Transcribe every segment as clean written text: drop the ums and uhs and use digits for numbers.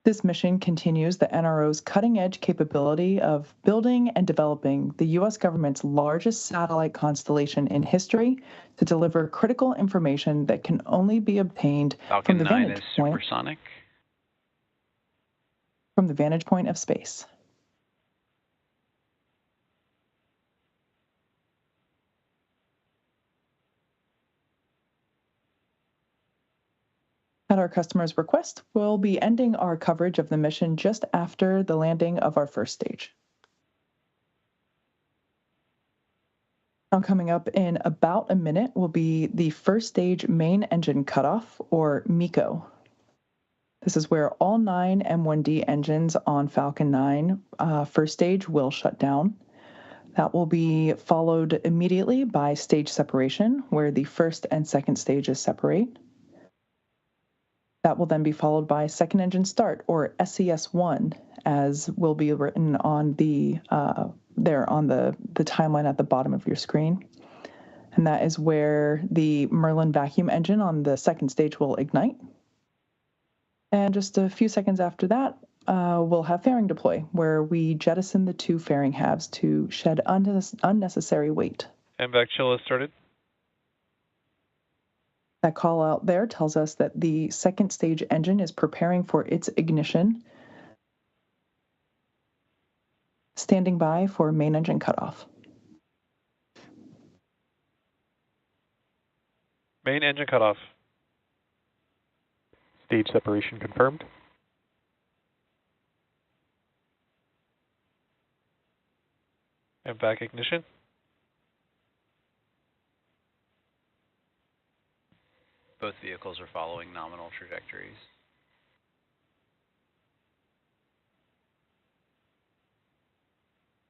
This mission continues the NRO's cutting-edge capability of building and developing the U.S. government's largest satellite constellation in history to deliver critical information that can only be obtained from Falcon the 9 is supersonic. From the vantage point of space. At our customer's request, we'll be ending our coverage of the mission just after the landing of our first stage. Now, coming up in about a minute will be the first stage main engine cutoff, or MECO. This is where all 9 M1D engines on Falcon 9 first stage will shut down. That will be followed immediately by stage separation, where the first and second stages separate. That will then be followed by second engine start, or SES1, as will be written on the timeline at the bottom of your screen. And that is where the Merlin vacuum engine on the second stage will ignite. And just a few seconds after that, we'll have fairing deploy, where we jettison the 2 fairing halves to shed unnecessary weight. And back chill has started. That call out there tells us that the second stage engine is preparing for its ignition, standing by for main engine cutoff. Main engine cutoff. Stage separation confirmed. And back ignition. Both vehicles are following nominal trajectories.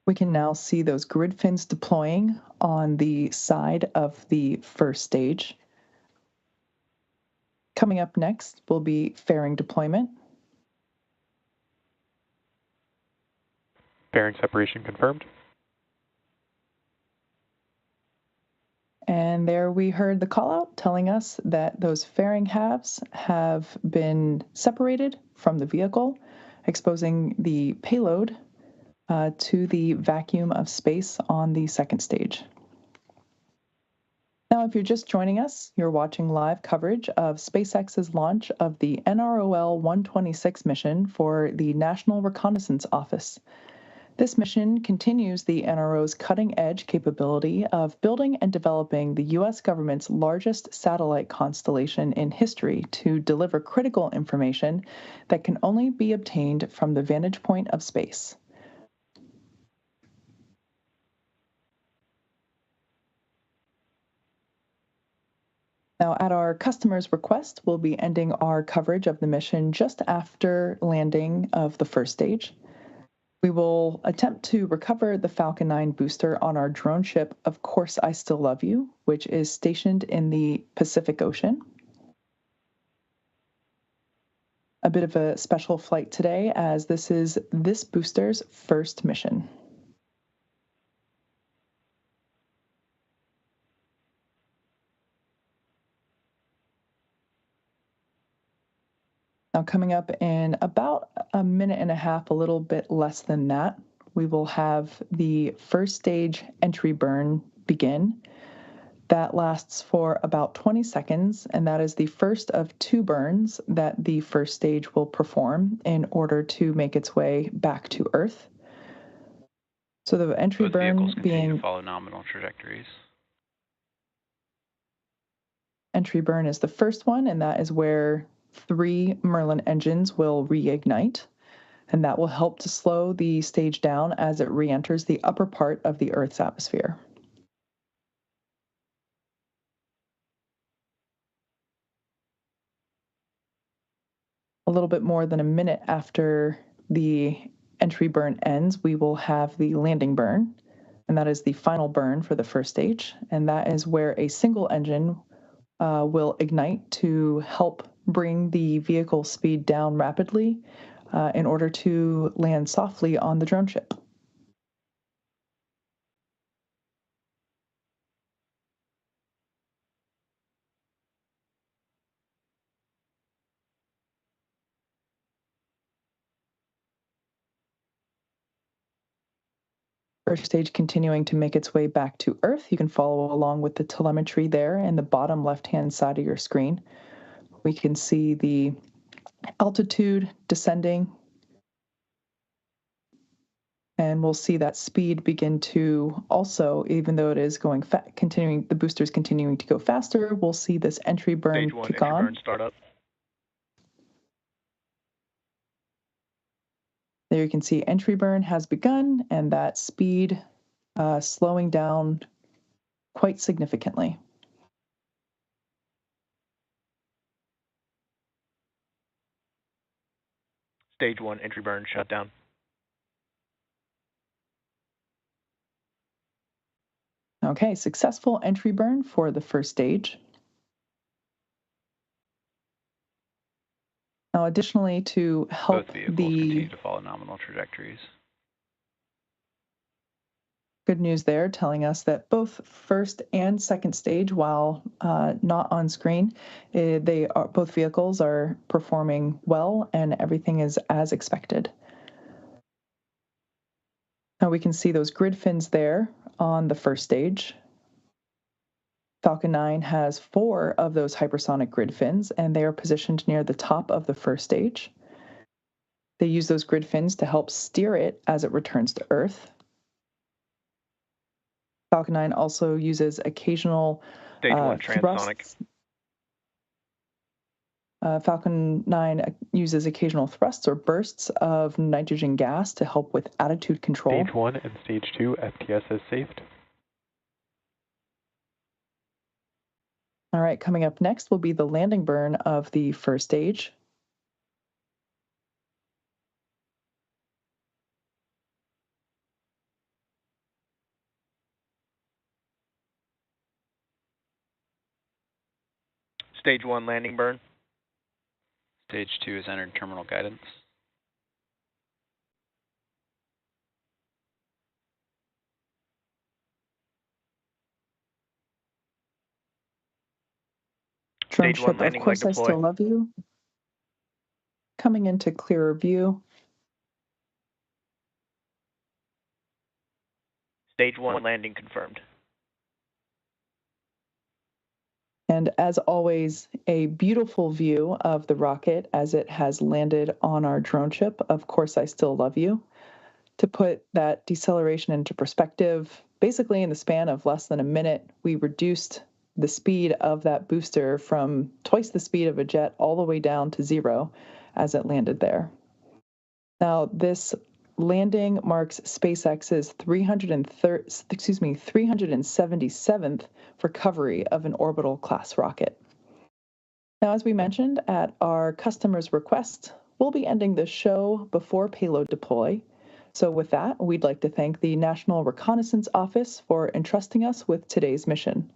We can now see those grid fins deploying on the side of the first stage. Coming up next will be fairing deployment. Fairing separation confirmed. And there we heard the call out telling us that those fairing halves have been separated from the vehicle, exposing the payload to the vacuum of space on the second stage. Now, if you're just joining us, you're watching live coverage of SpaceX's launch of the NROL-126 mission for the National Reconnaissance Office. This mission continues the NRO's cutting-edge capability of building and developing the U.S. government's largest satellite constellation in history to deliver critical information that can only be obtained from the vantage point of space. Now, at our customer's request, we'll be ending our coverage of the mission just after landing of the first stage. We will attempt to recover the Falcon 9 booster on our drone ship, Of Course I Still Love You, which is stationed in the Pacific Ocean. A bit of a special flight today, as this is this booster's first mission. Now, coming up in about a minute and a half, a little bit less than that, we will have the first stage entry burn begin. That lasts for about 20 seconds, and that is the first of 2 burns that the first stage will perform in order to make its way back to Earth. So the entry Both burn vehicles continue being to follow nominal trajectories. Entry burn is the first one, and that is where 3 Merlin engines will reignite, and that will help to slow the stage down as it re-enters the upper part of the Earth's atmosphere. A little bit more than a minute after the entry burn ends, we will have the landing burn, and that is the final burn for the first stage, and that is where a single engine will ignite to help bring the vehicle speed down rapidly in order to land softly on the drone ship. First stage continuing to make its way back to Earth. You can follow along with the telemetry there in the bottom left-hand side of your screen. We can see the altitude descending, and we'll see that speed begin to also, even though it is going continuing, the booster's continuing to go faster, we'll see this entry burn Stage 1, kick entry on. burn startup. There you can see entry burn has begun, and that speed slowing down quite significantly. Stage 1, entry burn shutdown. Okay, successful entry burn for the first stage. Now, additionally, to help Both vehicles continue to follow nominal trajectories. Good news there, telling us that both first and second stage, while not on screen, both vehicles are performing well and everything is as expected. Now we can see those grid fins there on the first stage. Falcon 9 has 4 of those hypersonic grid fins, and they are positioned near the top of the first stage. They use those grid fins to help steer it as it returns to Earth. Falcon 9 also uses occasional Stage 1, transonic. Falcon 9 uses occasional thrusts or bursts of nitrogen gas to help with attitude control. Stage 1 and Stage 2, FTS is saved. All right, coming up next will be the landing burn of the first stage. Stage 1, landing burn. Stage 2 has entered terminal guidance. Drone Stage 1, ship, of landing course, leg I deploy. still love you. Coming into clearer view. Stage 1, landing confirmed. And as always, a beautiful view of the rocket as it has landed on our drone ship. Of course, I still love you. To put that deceleration into perspective, basically in the span of less than a minute, we reduced the speed of that booster from twice the speed of a jet all the way down to 0 as it landed there. Now, this landing marks SpaceX's 377th recovery of an orbital class rocket. Now, as we mentioned, at our customer's request, we'll be ending the show before payload deploy. So with that, we'd like to thank the National Reconnaissance Office for entrusting us with today's mission.